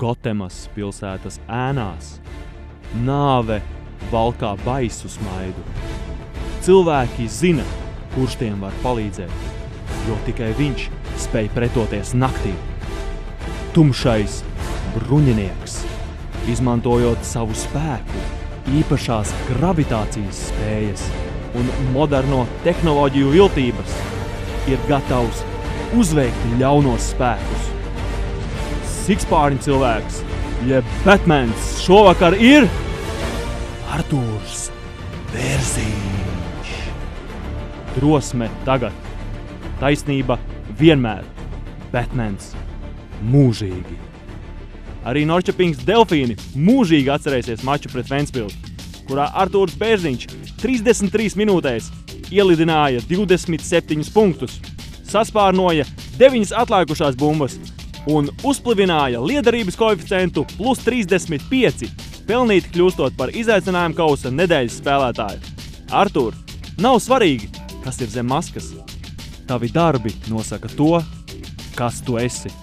Gotemas pilsētas ēnās. Nāve valkā baisu smaidu. Cilvēki zina, kurš tiem var palīdzēt, jo tikai viņš spēj pretoties naktī. Tumšais bruņinieks, izmantojot savu spēku, īpašās gravitācijas spējas un moderno tehnoloģiju viltības, ir gatavs uzveikt ļaunos spēkus. Sikspārņu cilvēks, jeb Batmans, šovakar ir Artūrs Bērziņš. Drosme tagad, taisnība vienmēr, Batmans mūžīgi. Arī Norčapings Delfīni mūžīgi atcerēsies maču pret Ventspili, kurā Artūrs Bērziņš 33 minūtēs ielidināja 27 punktus, saspārnoja 9 atlikušās bumbas un uzplivināja liederības koeficientu plus 35, pelnīti kļūstot par izaicinājumu kausa nedēļas spēlētāju. Artūr, nav svarīgi, kas ir zem maskas. Tavi darbi nosaka to, kas tu esi.